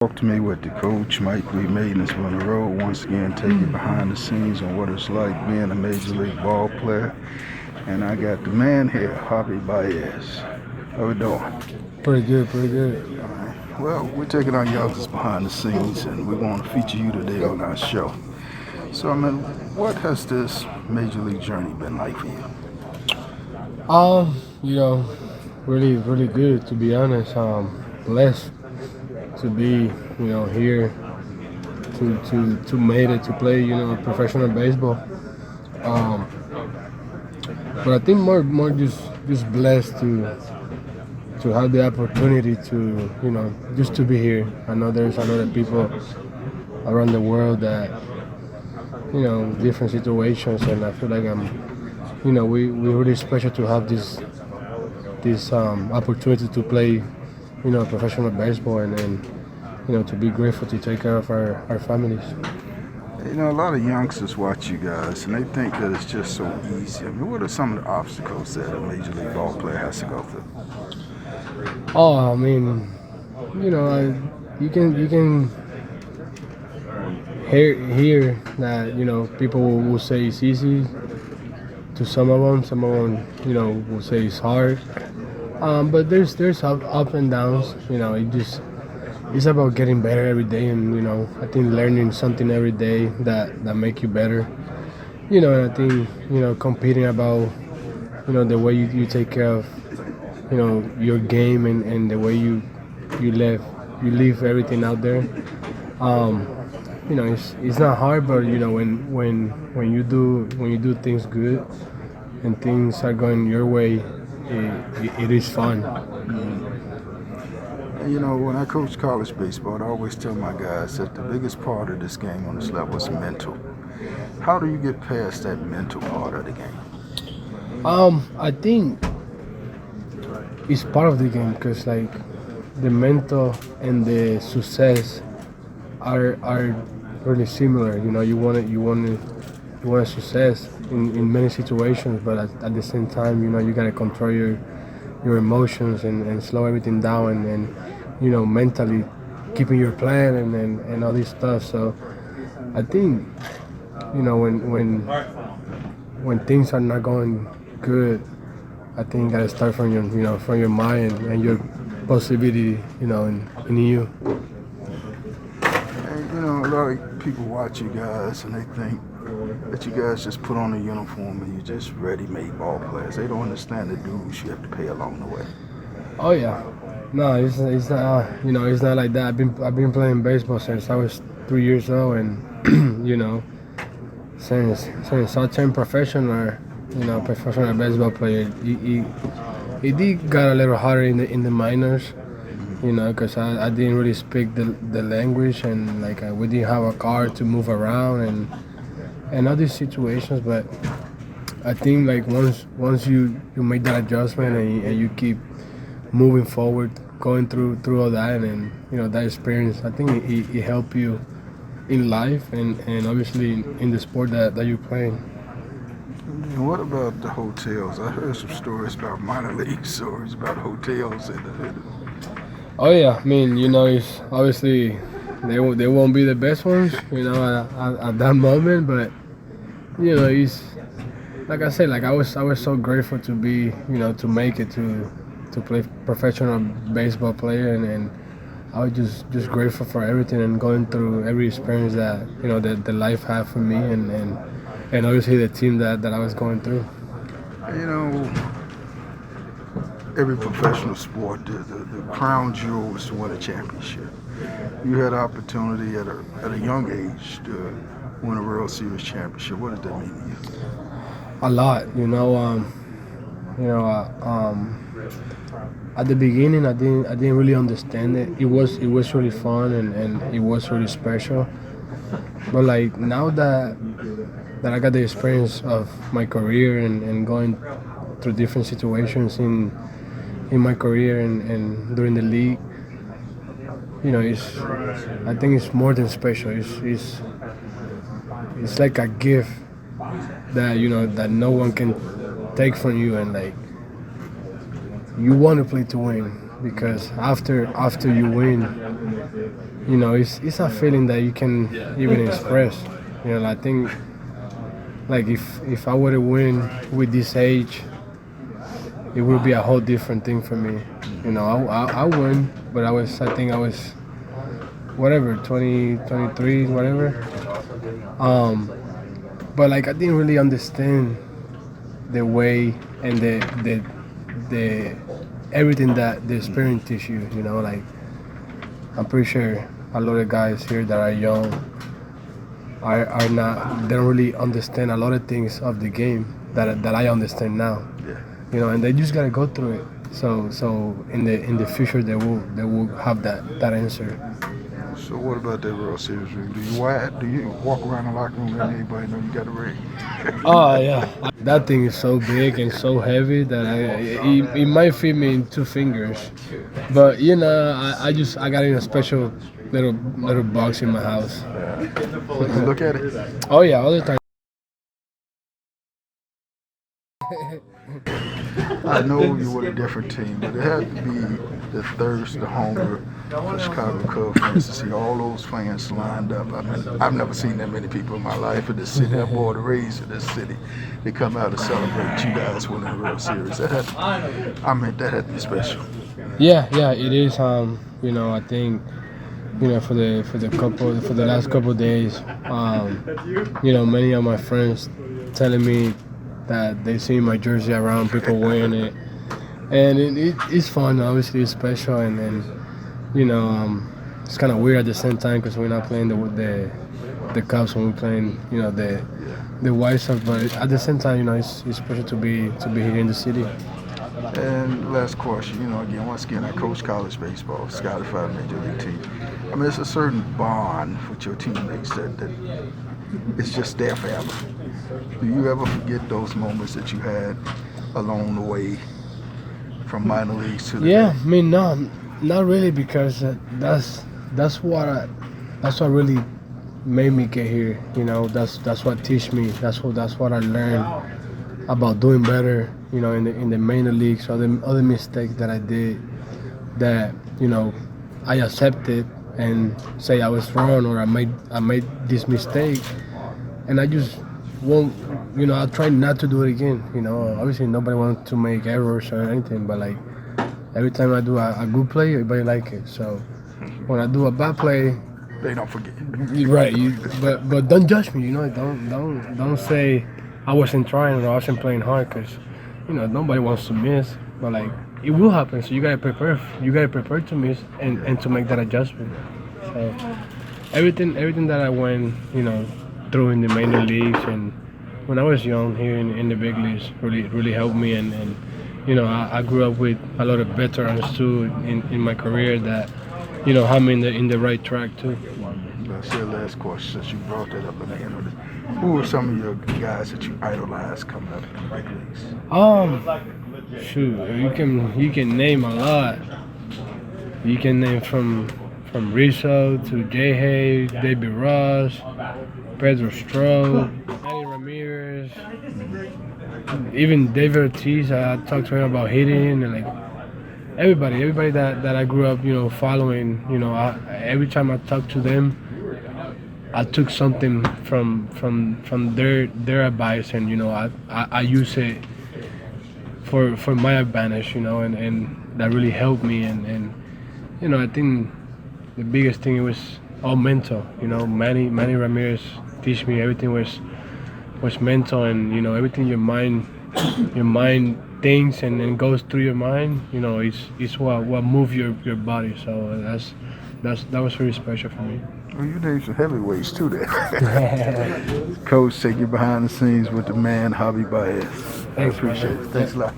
Talk to me with the coach, Mike. We made this on the road once again, take you behind the scenes on what it's like being a major league ball player. And I got the man here, Javier Baez. How we doing? Pretty good, pretty good. All right. Well, we're taking our youngsters behind the scenes, and we want to feature you today on our show. So, what has this major league journey been like for you? You know, really, really good to be honest. Blessed to be, here to made it to play, professional baseball. Um, but I think more just blessed to have the opportunity to, just to be here. I know there's a lot of people around the world that, different situations, and I feel like we're really special to have this opportunity to play, professional baseball and to be grateful to take care of our families. A lot of youngsters watch you guys, and they think that it's just so easy. What are some of the obstacles that a major league ball player has to go through? Oh, I mean, you can hear that people will say it's easy to some of them. Some of them, will say it's hard. But there's up and downs. It's about getting better every day, and I think learning something every day that make you better. And I think competing about the way you take care of your game and the way you live everything out there. Um, it's not hard, but when you do things good and things are going your way, it is fun. When I coach college baseball, I always tell my guys that the biggest part of this game on this level is mental. How do you get past that mental part of the game? I think it's part of the game because like the mental and the success are really similar. You want success in many situations, but at the same time, you gotta control your emotions and slow everything down and mentally keeping your plan and all this stuff. So I think when things are not going good, I think you gotta start from your mind and your possibility in you. And a lot of people watch you guys and they think that you guys just put on a uniform and you're just ready-made ball players. They don't understand the dues you have to pay along the way. Oh yeah, no, it's not. It's not like that. I've been playing baseball since I was 3 years old, and since I turned professional baseball player, it did got a little harder in the minors. Because I didn't really speak the language, and like we didn't have a car to move around and all these situations. But I think like once you make that adjustment and you keep moving forward, going through all that and that experience, I think it helped you in life and obviously in the sport that you're playing. And what about the hotels? I heard some stories about minor league stories about hotels. Oh yeah, I mean it's obviously they won't be the best ones at that moment, but it's like I said, like I was so grateful to be to make it to play professional baseball player and I was just grateful for everything and going through every experience that that the life had for me and obviously the team that I was going through. You know, every professional sport, the crown jewel is to win a championship. You had an opportunity at a young age to win a World Series championship. What did that mean to you? A lot, at the beginning I didn't really understand it. It was really fun and it was really special. But like now that I got the experience of my career and going through different situations in my career and during the league, it's I think it's more than special. It's like a gift that that no one can take from you, and like you want to play to win. because after you win, it's a feeling that you can even express. I think like if I were to win with this age, it would be a whole different thing for me. I won, but I think I was whatever 20, 23, whatever. But like I didn't really understand the way and the everything that the experience teach you. Like I'm pretty sure a lot of guys here that are young are not, they don't really understand a lot of things of the game that I understand now. Yeah. And they just gotta go through it. So in the future they will have that answer. So what about that World Series ring? Do you walk around the locker room and anybody know you got a ring? Oh yeah, that thing is so big and so heavy that it might fit me in 2 fingers. But I got it in a special little box in my house. You look at it. Oh yeah, all the time. I know you were a different team, but it had to be the thirst, the hunger for Chicago Cubs fans to see all those fans lined up. I mean, I've never seen that many people in my life in this city. I'm born and raised in this city. They come out to celebrate you guys winning the World Series. That had to be special. Yeah, it is. I think for the last couple of days, many of my friends telling me that they see my jersey around, people wearing it, and it's fun. Obviously, it's special, and it's kind of weird at the same time because we're not playing the Cubs when we're playing the White Sox, but at the same time, it's special to be here in the city. And last question, once again, I coach college baseball, scouted for a major league team. I mean, it's a certain bond with your teammates that it's just their family. Do you ever forget those moments that you had along the way from minor leagues to the Yeah, I mean, no, not really, because that's what really made me get here. That's what teach me. That's what I learned about doing better. In the minor leagues, or the other mistakes that I did, that I accepted and say I was wrong, or I made this mistake, and I just won't. I try not to do it again. Obviously nobody wants to make errors or anything, but like every time I do a good play, everybody like it. So when I do a bad play, they don't forget. Right, but don't judge me. Don't say I wasn't trying or I wasn't playing hard, because nobody wants to miss. But like it will happen, so you gotta prepare. You gotta prepare to miss and to make that adjustment. So everything that I went through in the minor leagues and when I was young here in the big leagues really helped me, and I grew up with a lot of veterans too in my career that have me in the right track too. That's your last question, since you brought that up again. Who were some of your guys that you idolized coming up in the big leagues? Shoot, you can name a lot. You can name from Rizzo to J. Hay, David Ross, Pedro Strode, Manny Ramirez, even David Ortiz. I talked to him about hitting, and like everybody that I grew up following. Every time I talked to them, I took something from their advice, and I use it for my advantage, and that really helped me, and I think the biggest thing was all mental. Manny Ramirez teach me everything was mental, and everything your mind thinks and goes through your mind, it's what moves your body. So that was really special for me. Well, you named some heavyweights too there. Coach, take you behind the scenes with the man, Javier Baez. I appreciate it. Thanks a lot.